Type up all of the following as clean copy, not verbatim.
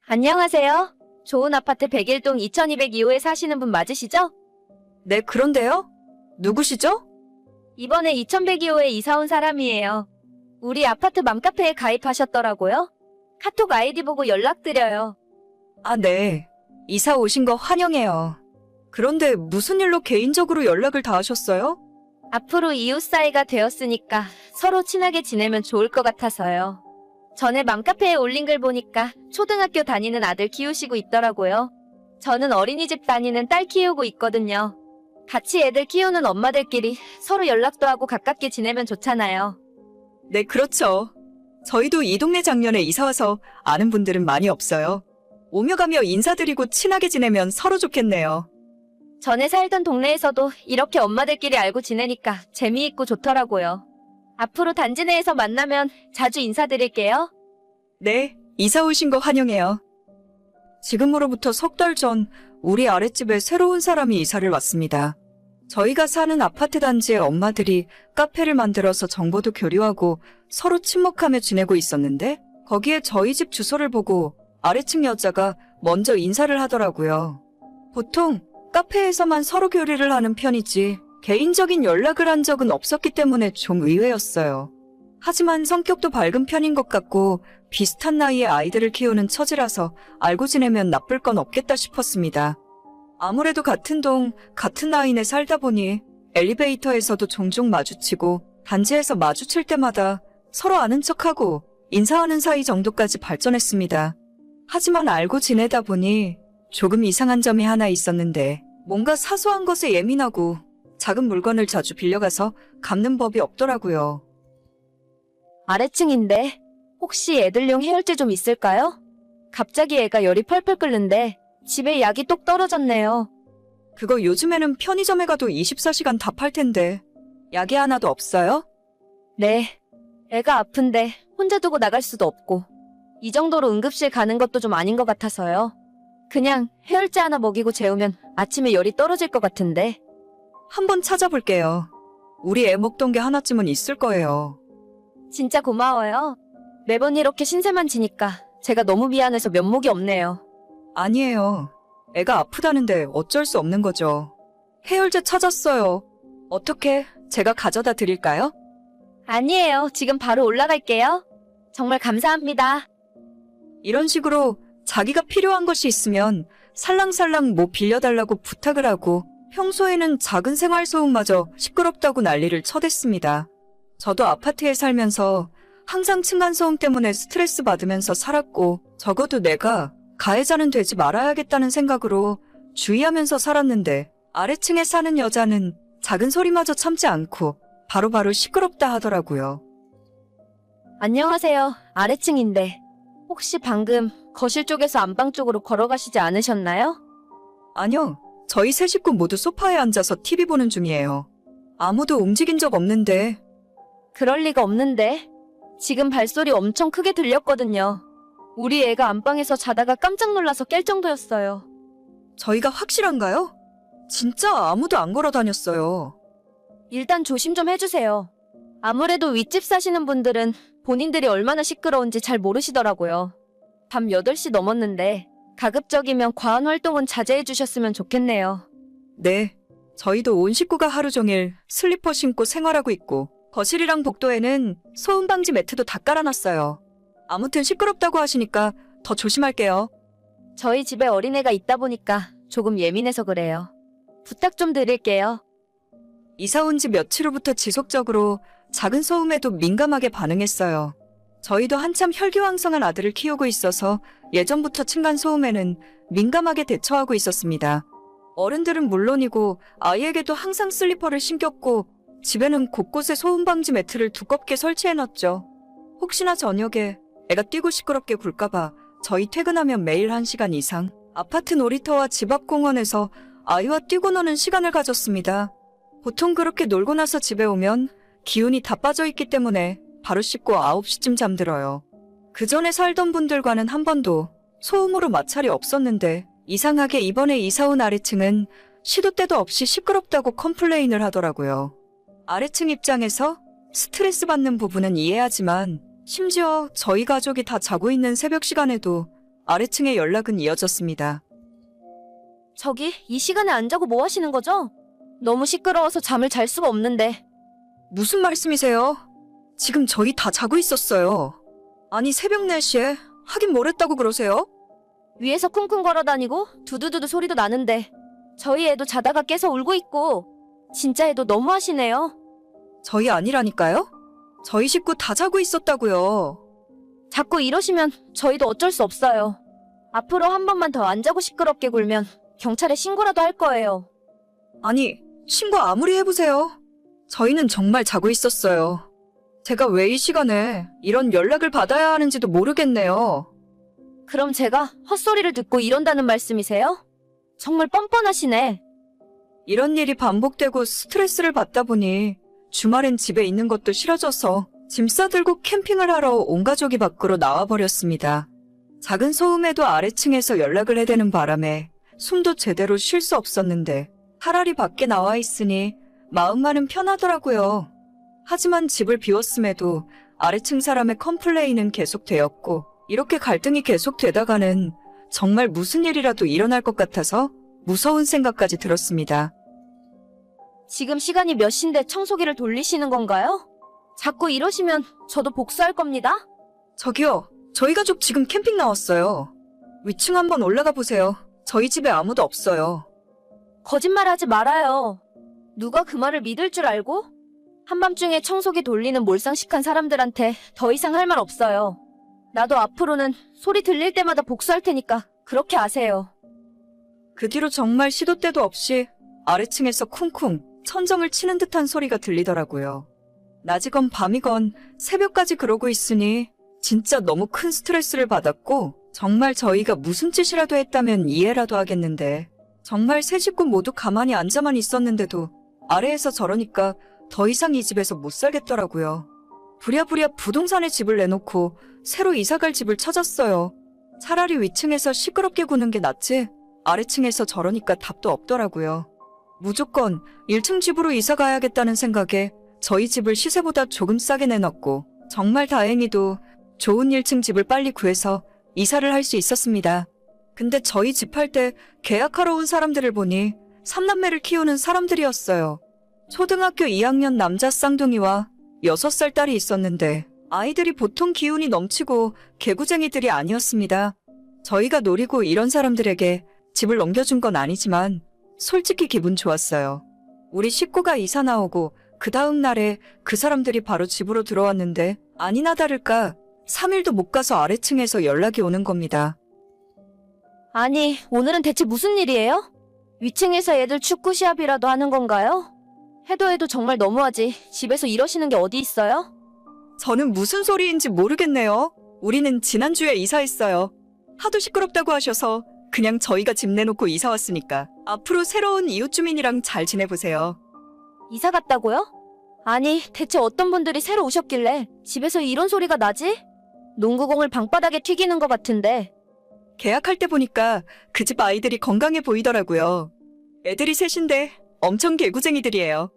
안녕하세요. 좋은 아파트 101동 2202호에 사시는 분 맞으시죠? 네, 그런데요? 누구시죠? 이번에 2102호에 이사 온 사람이에요. 우리 아파트 맘카페에 가입하셨더라고요. 카톡 아이디 보고 연락드려요. 아, 네. 이사 오신 거 환영해요. 그런데 무슨 일로 개인적으로 연락을 다 하셨어요? 앞으로 이웃 사이가 되었으니까 서로 친하게 지내면 좋을 것 같아서요. 전에 맘카페에 올린 글 보니까 초등학교 다니는 아들 키우시고 있더라고요. 저는 어린이집 다니는 딸 키우고 있거든요. 같이 애들 키우는 엄마들끼리 서로 연락도 하고 가깝게 지내면 좋잖아요. 네, 그렇죠. 저희도 이 동네 작년에 이사 와서 아는 분들은 많이 없어요. 오며 가며 인사드리고 친하게 지내면 서로 좋겠네요. 전에 살던 동네에서도 이렇게 엄마들끼리 알고 지내니까 재미있고 좋더라고요. 앞으로 단지 내에서 만나면 자주 인사드릴게요. 네, 이사 오신 거 환영해요. 지금으로부터 석 달 전 우리 아랫집에 새로운 사람이 이사를 왔습니다. 저희가 사는 아파트 단지의 엄마들이 카페를 만들어서 정보도 교류하고 서로 친목하며 지내고 있었는데 거기에 저희 집 주소를 보고 아래층 여자가 먼저 인사를 하더라고요. 보통 카페에서만 서로 교류를 하는 편이지 개인적인 연락을 한 적은 없었기 때문에 좀 의외였어요. 하지만 성격도 밝은 편인 것 같고 비슷한 나이의 아이들을 키우는 처지라서 알고 지내면 나쁠 건 없겠다 싶었습니다. 아무래도 같은 동, 같은 라인에 살다 보니 엘리베이터에서도 종종 마주치고 단지에서 마주칠 때마다 서로 아는 척하고 인사하는 사이 정도까지 발전했습니다. 하지만 알고 지내다 보니 조금 이상한 점이 하나 있었는데 뭔가 사소한 것에 예민하고 작은 물건을 자주 빌려가서 갚는 법이 없더라고요. 아래층인데 혹시 애들용 해열제 좀 있을까요? 갑자기 애가 열이 펄펄 끓는데 집에 약이 똑 떨어졌네요. 그거 요즘에는 편의점에 가도 24시간 다 팔 텐데 약이 하나도 없어요? 네. 애가 아픈데 혼자 두고 나갈 수도 없고 이 정도로 응급실 가는 것도 좀 아닌 것 같아서요. 그냥 해열제 하나 먹이고 재우면 아침에 열이 떨어질 것 같은데. 한번 찾아볼게요. 우리 애 먹던 게 하나쯤은 있을 거예요. 진짜 고마워요. 매번 이렇게 신세만 지니까 제가 너무 미안해서 면목이 없네요. 아니에요. 애가 아프다는데 어쩔 수 없는 거죠. 해열제 찾았어요. 어떻게 제가 가져다 드릴까요? 아니에요. 지금 바로 올라갈게요. 정말 감사합니다. 이런 식으로 자기가 필요한 것이 있으면 살랑살랑 뭐 빌려달라고 부탁을 하고 평소에는 작은 생활소음마저 시끄럽다고 난리를 쳐댔습니다. 저도 아파트에 살면서 항상 층간소음 때문에 스트레스 받으면서 살았고 적어도 내가 가해자는 되지 말아야겠다는 생각으로 주의하면서 살았는데 아래층에 사는 여자는 작은 소리마저 참지 않고 바로바로 시끄럽다 하더라고요. 안녕하세요. 아래층인데 혹시 방금 거실 쪽에서 안방 쪽으로 걸어가시지 않으셨나요? 아니요. 저희 세 식구 모두 소파에 앉아서 TV 보는 중이에요. 아무도 움직인 적 없는데. 그럴 리가 없는데. 지금 발소리 엄청 크게 들렸거든요. 우리 애가 안방에서 자다가 깜짝 놀라서 깰 정도였어요. 저희가 확실한가요? 진짜 아무도 안 걸어 다녔어요. 일단 조심 좀 해주세요. 아무래도 윗집 사시는 분들은 본인들이 얼마나 시끄러운지 잘 모르시더라고요. 밤 8시 넘었는데 가급적이면 과한 활동은 자제해 주셨으면 좋겠네요. 네. 저희도 온 식구가 하루 종일 슬리퍼 신고 생활하고 있고 거실이랑 복도에는 소음 방지 매트도 다 깔아놨어요. 아무튼 시끄럽다고 하시니까 더 조심할게요. 저희 집에 어린애가 있다 보니까 조금 예민해서 그래요. 부탁 좀 드릴게요. 이사 온 지 며칠 후부터 지속적으로 작은 소음에도 민감하게 반응했어요. 저희도 한참 혈기왕성한 아들을 키우고 있어서 예전부터 층간 소음에는 민감하게 대처하고 있었습니다. 어른들은 물론이고 아이에게도 항상 슬리퍼를 신겼고 집에는 곳곳에 소음 방지 매트를 두껍게 설치해놨죠. 혹시나 저녁에 애가 뛰고 시끄럽게 굴까봐 저희 퇴근하면 매일 1시간 이상 아파트 놀이터와 집 앞 공원에서 아이와 뛰고 노는 시간을 가졌습니다. 보통 그렇게 놀고 나서 집에 오면 기운이 다 빠져있기 때문에 바로 씻고 9시쯤 잠들어요. 그 전에 살던 분들과는 한 번도 소음으로 마찰이 없었는데 이상하게 이번에 이사 온 아래층은 시도 때도 없이 시끄럽다고 컴플레인을 하더라고요. 아래층 입장에서 스트레스 받는 부분은 이해하지만 심지어 저희 가족이 다 자고 있는 새벽 시간에도 아래층의 연락은 이어졌습니다. 저기, 이 시간에 안 자고 뭐 하시는 거죠? 너무 시끄러워서 잠을 잘 수가 없는데. 무슨 말씀이세요? 지금 저희 다 자고 있었어요. 아니, 새벽 4시에 하긴 뭘 했다고 그러세요? 위에서 쿵쿵 걸어다니고 두두두두 소리도 나는데 저희 애도 자다가 깨서 울고 있고 진짜 애도 너무하시네요. 저희 아니라니까요? 저희 식구 다 자고 있었다고요. 자꾸 이러시면 저희도 어쩔 수 없어요. 앞으로 한 번만 더 안 자고 시끄럽게 굴면 경찰에 신고라도 할 거예요. 아니, 신고 아무리 해보세요. 저희는 정말 자고 있었어요. 제가 왜 이 시간에 이런 연락을 받아야 하는지도 모르겠네요. 그럼 제가 헛소리를 듣고 이런다는 말씀이세요? 정말 뻔뻔하시네. 이런 일이 반복되고 스트레스를 받다 보니 주말엔 집에 있는 것도 싫어져서 짐 싸들고 캠핑을 하러 온 가족이 밖으로 나와버렸습니다. 작은 소음에도 아래층에서 연락을 해대는 바람에 숨도 제대로 쉴 수 없었는데 차라리 밖에 나와 있으니 마음만은 편하더라고요. 하지만 집을 비웠음에도 아래층 사람의 컴플레인은 계속되었고 이렇게 갈등이 계속되다가는 정말 무슨 일이라도 일어날 것 같아서 무서운 생각까지 들었습니다. 지금 시간이 몇 시인데 청소기를 돌리시는 건가요? 자꾸 이러시면 저도 복수할 겁니다. 저기요, 저희 가족 지금 캠핑 나왔어요. 위층 한번 올라가 보세요. 저희 집에 아무도 없어요. 거짓말하지 말아요. 누가 그 말을 믿을 줄 알고? 한밤중에 청소기 돌리는 몰상식한 사람들한테 더 이상 할 말 없어요. 나도 앞으로는 소리 들릴 때마다 복수할 테니까 그렇게 아세요. 그 뒤로 정말 시도 때도 없이 아래층에서 쿵쿵 천정을 치는 듯한 소리가 들리더라고요. 낮이건 밤이건 새벽까지 그러고 있으니 진짜 너무 큰 스트레스를 받았고 정말 저희가 무슨 짓이라도 했다면 이해라도 하겠는데 정말 세 식구 모두 가만히 앉아만 있었는데도 아래에서 저러니까 더 이상 이 집에서 못 살겠더라고요. 부랴부랴 부동산에 집을 내놓고 새로 이사갈 집을 찾았어요. 차라리 위층에서 시끄럽게 구는 게 낫지 아래층에서 저러니까 답도 없더라고요. 무조건 1층 집으로 이사 가야겠다는 생각에 저희 집을 시세보다 조금 싸게 내놨고 정말 다행히도 좋은 1층 집을 빨리 구해서 이사를 할 수 있었습니다. 근데 저희 집 할 때 계약하러 온 사람들을 보니 3남매를 키우는 사람들이었어요. 초등학교 2학년 남자 쌍둥이와 6살 딸이 있었는데 아이들이 보통 기운이 넘치고 개구쟁이들이 아니었습니다. 저희가 노리고 이런 사람들에게 집을 넘겨준 건 아니지만 솔직히 기분 좋았어요. 우리 식구가 이사 나오고 그 다음 날에 그 사람들이 바로 집으로 들어왔는데 아니나 다를까 3일도 못 가서 아래층에서 연락이 오는 겁니다. 아니, 오늘은 대체 무슨 일이에요? 위층에서 애들 축구 시합이라도 하는 건가요? 해도 정말 너무하지. 집에서 이러시는 게 어디 있어요? 저는 무슨 소리인지 모르겠네요. 우리는 지난주에 이사했어요. 하도 시끄럽다고 하셔서 그냥 저희가 집 내놓고 이사 왔으니까 앞으로 새로운 이웃 주민이랑 잘 지내보세요. 이사 갔다고요? 아니, 대체 어떤 분들이 새로 오셨길래 집에서 이런 소리가 나지? 농구공을 방바닥에 튀기는 것 같은데. 계약할 때 보니까 그 집 아이들이 건강해 보이더라고요. 애들이 셋인데 엄청 개구쟁이들이에요.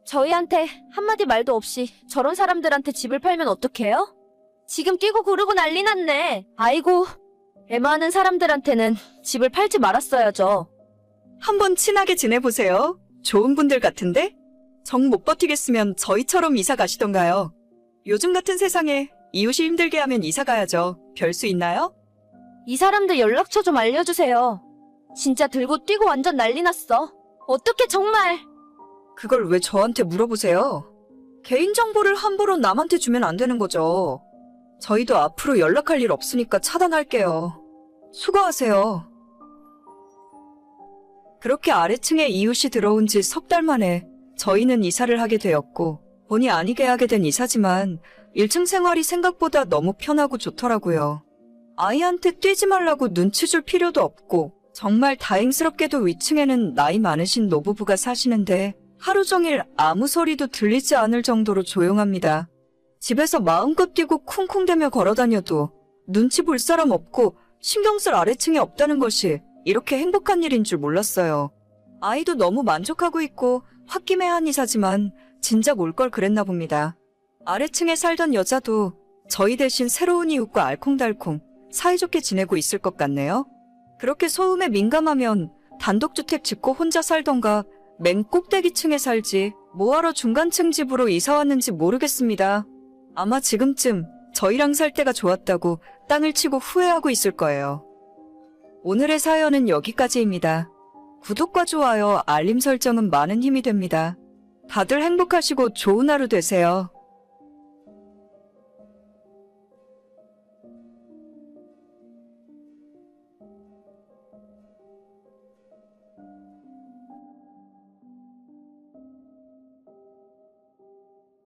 저희한테 한마디 말도 없이 저런 사람들한테 집을 팔면 어떡해요? 지금 뛰고 구르고 난리 났네. 아이고, 애 많은 사람들한테는 집을 팔지 말았어야죠. 한번 친하게 지내보세요. 좋은 분들 같은데? 정 못 버티겠으면 저희처럼 이사 가시던가요. 요즘 같은 세상에 이웃이 힘들게 하면 이사 가야죠. 별 수 있나요? 이 사람들 연락처 좀 알려주세요. 진짜 들고 뛰고 완전 난리 났어. 어떡해 정말. 그걸 왜 저한테 물어보세요? 개인정보를 함부로 남한테 주면 안 되는 거죠. 저희도 앞으로 연락할 일 없으니까 차단할게요. 수고하세요. 그렇게 아래층에 이웃이 들어온 지 석 달 만에 저희는 이사를 하게 되었고 본의 아니게 하게 된 이사지만 1층 생활이 생각보다 너무 편하고 좋더라고요. 아이한테 뛰지 말라고 눈치 줄 필요도 없고 정말 다행스럽게도 위층에는 나이 많으신 노부부가 사시는데 하루 종일 아무 소리도 들리지 않을 정도로 조용합니다. 집에서 마음껏 뛰고 쿵쿵대며 걸어다녀도 눈치 볼 사람 없고 신경 쓸 아래층이 없다는 것이 이렇게 행복한 일인 줄 몰랐어요. 아이도 너무 만족하고 있고 홧김에한 이사지만 진작 올 걸 그랬나 봅니다. 아래층에 살던 여자도 저희 대신 새로운 이웃과 알콩달콩 사이좋게 지내고 있을 것 같네요. 그렇게 소음에 민감하면 단독주택 짓고 혼자 살던가 맨 꼭대기층에 살지 뭐하러 중간층 집으로 이사 왔는지 모르겠습니다. 아마 지금쯤 저희랑 살 때가 좋았다고 땅을 치고 후회하고 있을 거예요. 오늘의 사연은 여기까지입니다. 구독과 좋아요, 알림 설정은 많은 힘이 됩니다. 다들 행복하시고 좋은 하루 되세요.